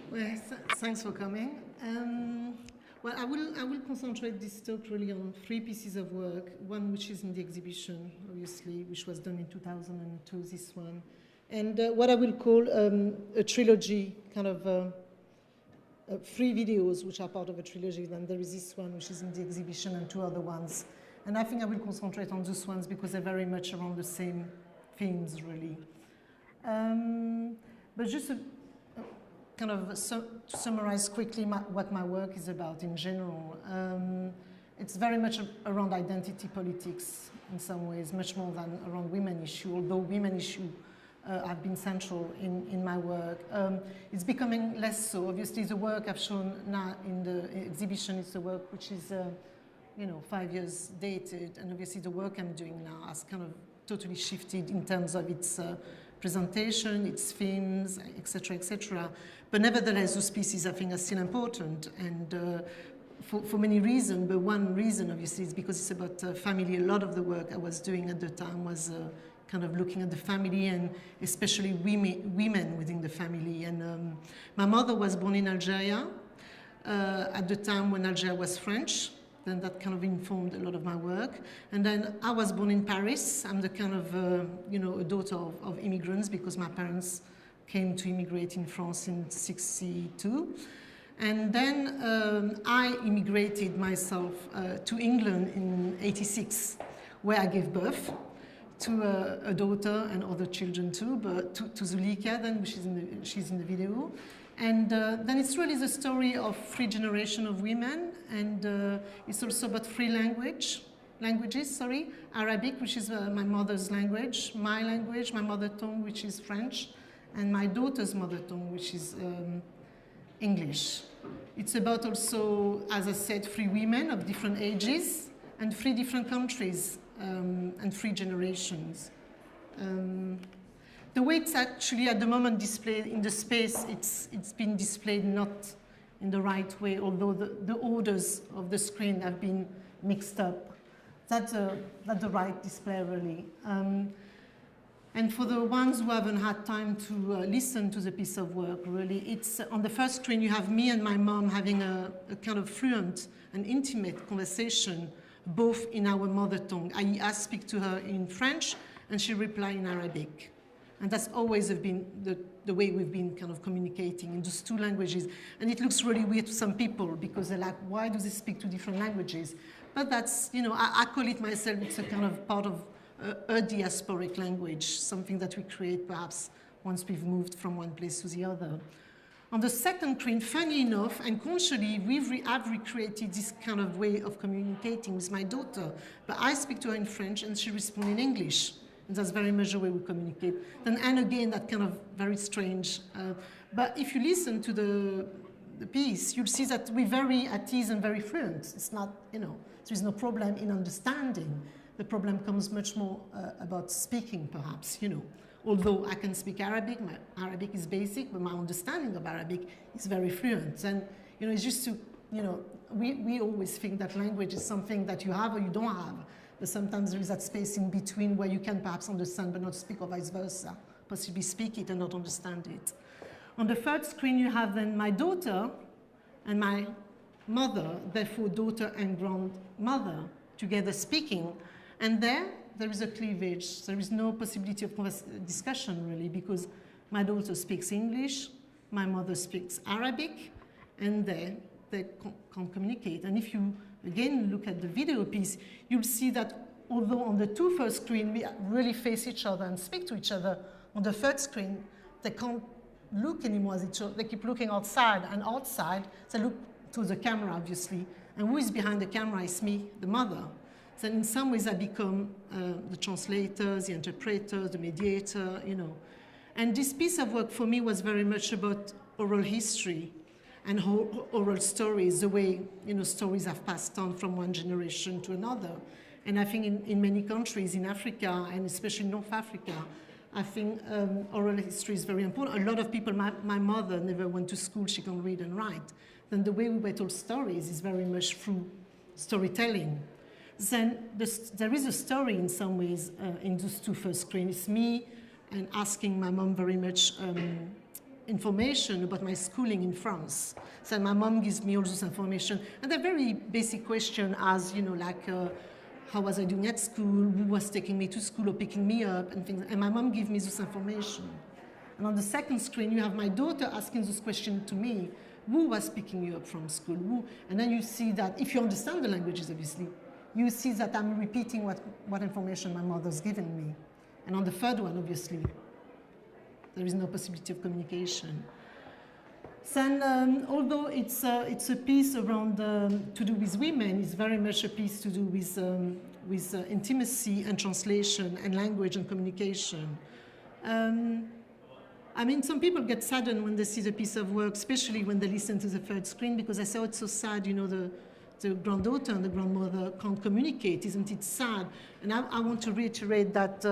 Well, thanks for coming. Well, I will concentrate this talk really on three pieces of work. One which is in the exhibition, obviously, which was done in 2002, this one. And what I will call a trilogy, kind of three videos which are part of a trilogy. Then there is this one which is in the exhibition and two other ones. And I think I will concentrate on those ones because they're very much around the same themes, really. But just kind of to summarize quickly what my work is about in general. It's very much around identity politics in some ways, much more than around women issue, although women issue have been central in my work. It's becoming less so. Obviously, the work I've shown now in the exhibition is the work which is 5 years dated, and obviously the work I'm doing now has kind of totally shifted in terms of its presentation, its themes, etc., etc. But nevertheless, those pieces I think are still important, and for many reasons. But one reason, obviously, is because it's about family. A lot of the work I was doing at the time was kind of looking at the family, and especially women within the family. And my mother was born in Algeria at the time when Algeria was French. Then that kind of informed a lot of my work. And then I was born in Paris. I'm the kind of, a daughter of immigrants because my parents came to immigrate in France in '62. And then I immigrated myself to England in '86, where I gave birth to a daughter and other children too, but to Zulika then, which is she's in the video. And then it's really the story of three generations of women, and it's also about three languages, Arabic, which is my mother's language, my mother tongue, which is French, and my daughter's mother tongue, which is English. It's about also, as I said, three women of different ages, and three different countries, and three generations. The way it's actually at the moment displayed in the space, it's been displayed not in the right way, although the orders of the screen have been mixed up. That's the right display, really. And for the ones who haven't had time to listen to the piece of work, really, it's on the first screen you have me and my mom having a kind of fluent and intimate conversation, both in our mother tongue. I speak to her in French, and she replies in Arabic. And that's always been the way we've been kind of communicating in those two languages. And it looks really weird to some people because they're like, why do they speak two different languages? But that's, I call it myself, it's a kind of part of a diasporic language, something that we create perhaps once we've moved from one place to the other. On the second screen, funny enough, and consciously, I've recreated this kind of way of communicating with my daughter. But I speak to her in French and she responds in English. And that's very much the way we communicate. Then, and again, that kind of very strange. But if you listen to the piece, you'll see that we're very at ease and very fluent. It's not, there's no problem in understanding. The problem comes much more about speaking, perhaps, Although I can speak Arabic, my Arabic is basic, but my understanding of Arabic is very fluent. And, it's just to, we always think that language is something that you have or you don't have. But sometimes there is that space in between where you can perhaps understand but not speak, or vice versa. Possibly speak it and not understand it. On the third screen, you have then my daughter and my mother, therefore daughter and grandmother, together speaking. And there is a cleavage. There is no possibility of discussion, really, because my daughter speaks English, my mother speaks Arabic, and they can't communicate. And if you again look at the video piece, you'll see that although on the two first screen we really face each other and speak to each other, on the third screen they can't look anymore at each other. They keep looking outside, and outside they look to the camera, obviously. And who is behind the camera is me, the mother. So in some ways I become the translator, the interpreter, the mediator, And this piece of work for me was very much about oral history and oral stories, the way stories have passed on from one generation to another. And I think in many countries in Africa, and especially North Africa, I think oral history is very important. A lot of people, my mother never went to school, she can read and write. Then the way we were told stories is very much through storytelling. Then there is a story in some ways in those two first screens. It's me and asking my mom very much information about my schooling in France. So my mom gives me all this information. And they're very basic questions as, you know, like, how was I doing at school, who was taking me to school or picking me up, and things. And my mom gives me this information. And on the second screen, you have my daughter asking this question to me, who was picking you up from school? Who? And then you see that, if you understand the languages, obviously, you see that I'm repeating what information my mother's given me. And on the third one, obviously, there is no possibility of communication. Then, although it's a piece around to do with women, it's very much a piece to do with intimacy and translation and language and communication. I mean, some people get saddened when they see the piece of work, especially when they listen to the third screen, because I say, oh, it's so sad, you know, the granddaughter and the grandmother can't communicate, isn't it sad? And I want to reiterate that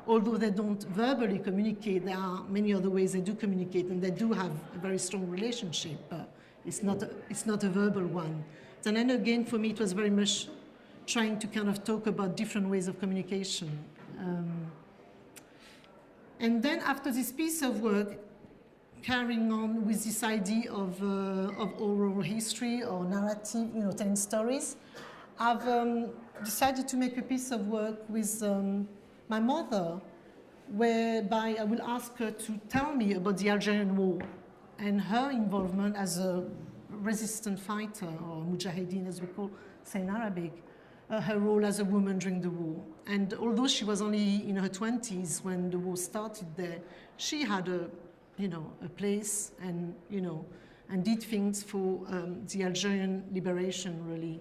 although they don't verbally communicate, there are many other ways they do communicate, and they do have a very strong relationship, but it's not a verbal one. And then again, for me, it was very much trying to kind of talk about different ways of communication. And then after this piece of work, carrying on with this idea of oral history or narrative, you know, telling stories, I've decided to make a piece of work with my mother, whereby I will ask her to tell me about the Algerian War and her involvement as a resistant fighter, or mujahideen as we say in Arabic, her role as a woman during the war. And although she was only in her 20s when the war started there, she had a place and, you know, and did things for the Algerian liberation, really.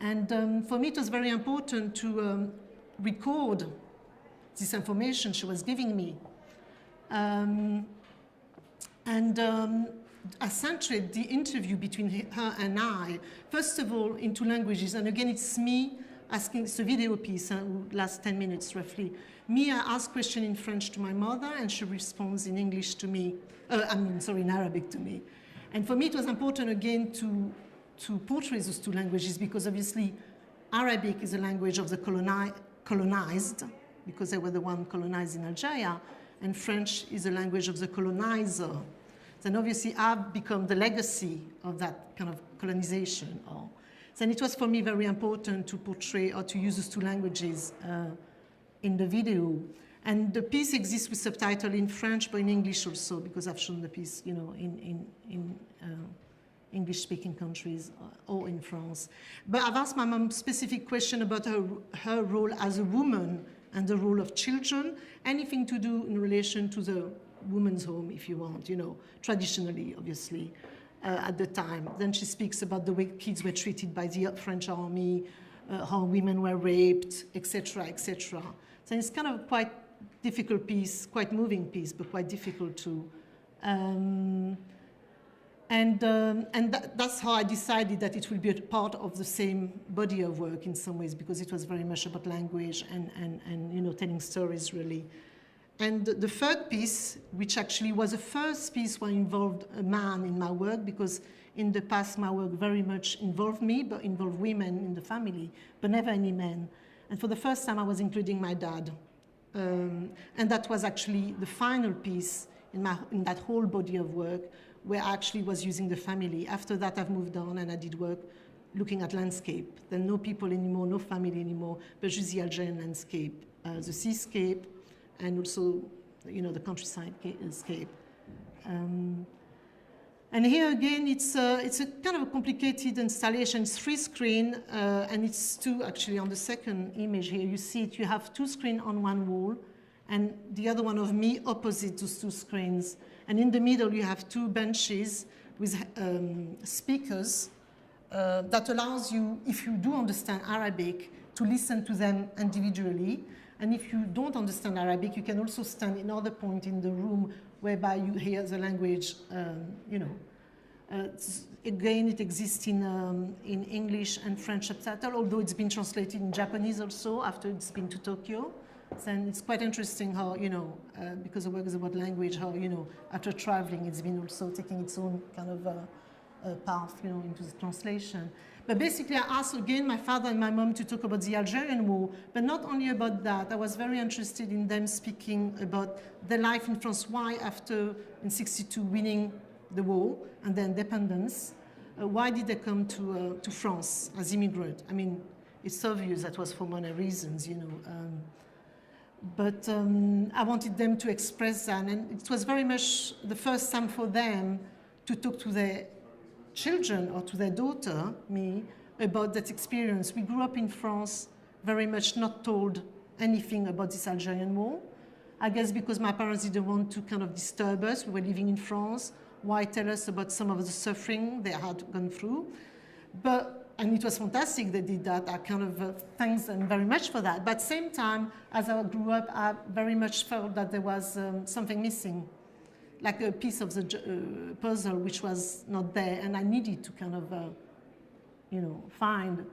And for me, it was very important to record this information she was giving me. Accentuate the interview between her and I, first of all, into languages. And again, it's me asking, it's a video piece, lasts 10 minutes roughly. Me, I ask question in French to my mother, and she responds in English to me, in Arabic to me. And for me, it was important, again, to portray those two languages, because obviously Arabic is a language of the colonized, because they were the one colonized in Algeria, and French is a language of the colonizer. Then obviously I've become the legacy of that kind of colonization. Then it was for me very important to portray or to use those two languages in the video. And the piece exists with subtitle in French, but in English also, because I've shown the piece, you know, in English-speaking countries or in France. But I've asked my mom specific question about her role as a woman and the role of children, anything to do in relation to the woman's home, if you want, you know, traditionally, obviously, at the time. Then she speaks about the way kids were treated by the French army, how women were raped, etc., etc. So it's kind of quite difficult piece, quite moving piece, but quite difficult too. That's how I decided that it will be a part of the same body of work in some ways, because it was very much about language and you know, telling stories, really. And the third piece, which actually was the first piece where I involved a man in my work, because in the past my work very much involved me, but involved women in the family, but never any men. And for the first time I was including my dad. And that was actually the final piece in that whole body of work, where I actually was using the family. After that I've moved on and I did work looking at landscape. Then no people anymore, no family anymore, but just the Algerian landscape, the seascape, and also, you know, the countryside scape. And here again, it's a kind of a complicated installation. It's 3 screens, and it's 2 actually on the second image here. You see it, you have 2 screens on one wall, and the other one of me opposite those 2 screens. And in the middle, you have 2 benches with speakers that allows you, if you do understand Arabic, to listen to them individually. And if you don't understand Arabic, you can also stand in other point in the room whereby you hear the language, you know. Again, it exists in English and French subtitle, although it's been translated in Japanese also after it's been to Tokyo. And it's quite interesting how, you know, because the work is about language, how, you know, after traveling, it's been also taking its own kind of path, into the translation. But basically, I asked again my father and my mom to talk about the Algerian War, but not only about that. I was very interested in them speaking about their life in France. Why, after in '62 winning the war and the independence, why did they come to France as immigrants? I mean, it's obvious that was for money reasons, but I wanted them to express that, and it was very much the first time for them to talk to their children or to their daughter, me, about that experience. We grew up in France very much not told anything about this Algerian war. I guess because my parents didn't want to kind of disturb us. We were living in France. Why tell us about some of the suffering they had gone through? And it was fantastic they did that. I kind of thank them very much for that. But at the same time, as I grew up, I very much felt that there was something missing, like a piece of the puzzle which was not there, and I needed to kind of, find.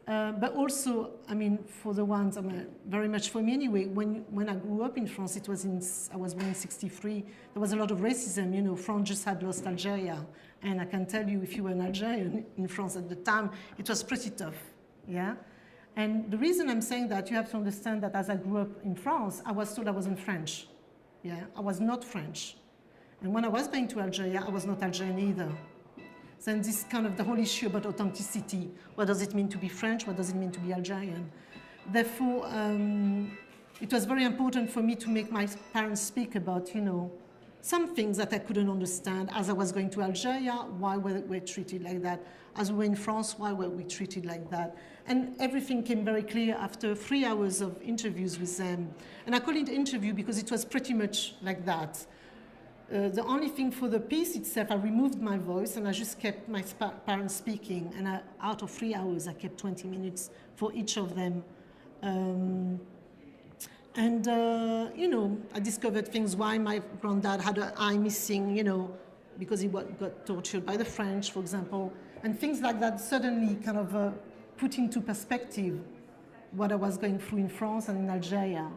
But also, I mean, for the ones, very much for me anyway, when I grew up in France, I was born in '63, there was a lot of racism, France just had lost Algeria. And I can tell you, if you were an Algerian in France at the time, it was pretty tough, yeah? And the reason I'm saying that, you have to understand that as I grew up in France, I was told I wasn't French, yeah? I was not French. And when I was going to Algeria, I was not Algerian either. Then this kind of the whole issue about authenticity. What does it mean to be French? What does it mean to be Algerian? Therefore, it was very important for me to make my parents speak about, some things that I couldn't understand as I was going to Algeria. Why were we treated like that? As we were in France, why were we treated like that? And everything came very clear after 3 hours of interviews with them. And I call it interview because it was pretty much like that. The only thing for the piece itself, I removed my voice and I just kept my parents speaking. And out of 3 hours, I kept 20 minutes for each of them. I discovered things why my granddad had an eye missing, because he got tortured by the French, for example. And things like that suddenly kind of put into perspective what I was going through in France and in Algeria.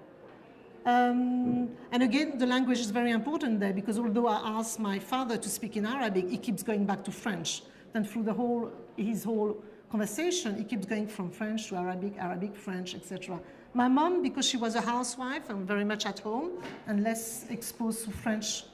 And again, the language is very important there, because although I asked my father to speak in Arabic, he keeps going back to French. Then through his whole conversation, he keeps going from French to Arabic, Arabic, French, etc. My mom, because she was a housewife and very much at home and less exposed to French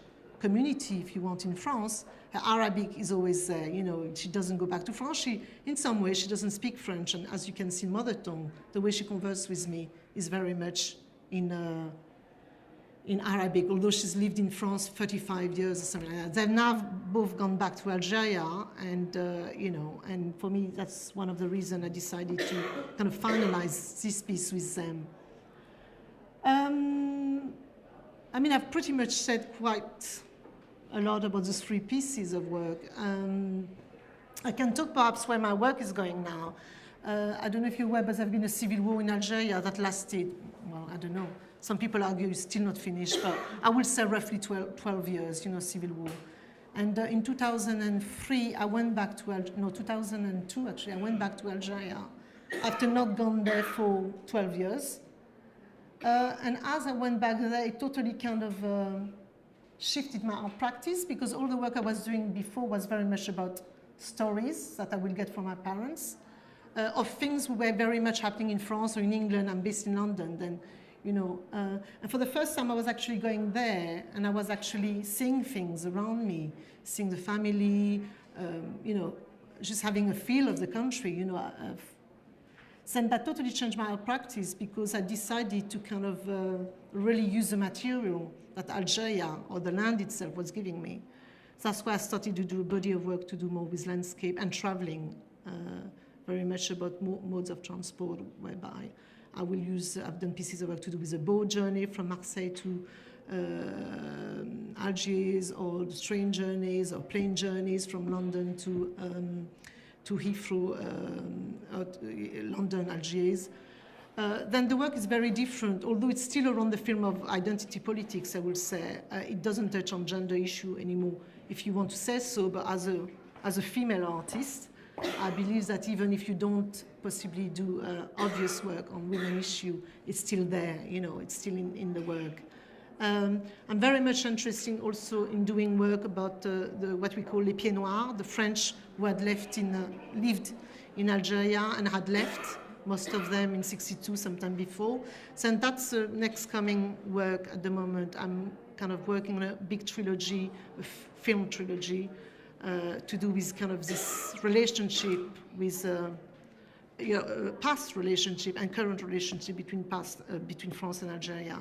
community, if you want, in France, her Arabic is always there. She doesn't go back to France. In some way, she doesn't speak French. And as you can see, mother tongue, the way she converses with me is very much in Arabic, although she's lived in France 35 years or something like that. They've now both gone back to Algeria, and and for me, that's one of the reasons I decided to kind of finalize this piece with them. I've pretty much said quite a lot about those 3 pieces of work. I can talk perhaps where my work is going now. I don't know if you're aware, but there's been a civil war in Algeria that lasted, well, I don't know. Some people argue it's still not finished, but I will say roughly 12 years, civil war. And in 2003, I went back to 2002 actually, I went back to Algeria after not gone there for 12 years. And as I went back there, it totally kind of shifted my art practice, because all the work I was doing before was very much about stories that I will get from my parents, of things were very much happening in France or in England. I'm based in London, then, and for the first time I was actually going there, and I was actually seeing things around me, seeing the family, just having a feel of the country, So that totally changed my art practice, because I decided to kind of really use the material that Algeria or the land itself was giving me. So that's why I started to do a body of work to do more with landscape and traveling, very much about modes of transport, whereby I've done pieces of work to do with a boat journey from Marseille to Algiers, or train journeys or plane journeys from London to Heathrow, London, Algiers. Then the work is very different, although it's still around the film of identity politics, I will say. It doesn't touch on gender issue anymore, if you want to say so, but as a female artist, I believe that even if you don't possibly do obvious work on women issue, it's still there, it's still in the work. I'm very much interested also in doing work about what we call les pieds noirs, the French who had lived in Algeria and had left, most of them in '62, sometime before. So that's the next coming work at the moment. I'm kind of working on a big trilogy, a film trilogy, to do with kind of this relationship with past relationship and current relationship between France and Algeria.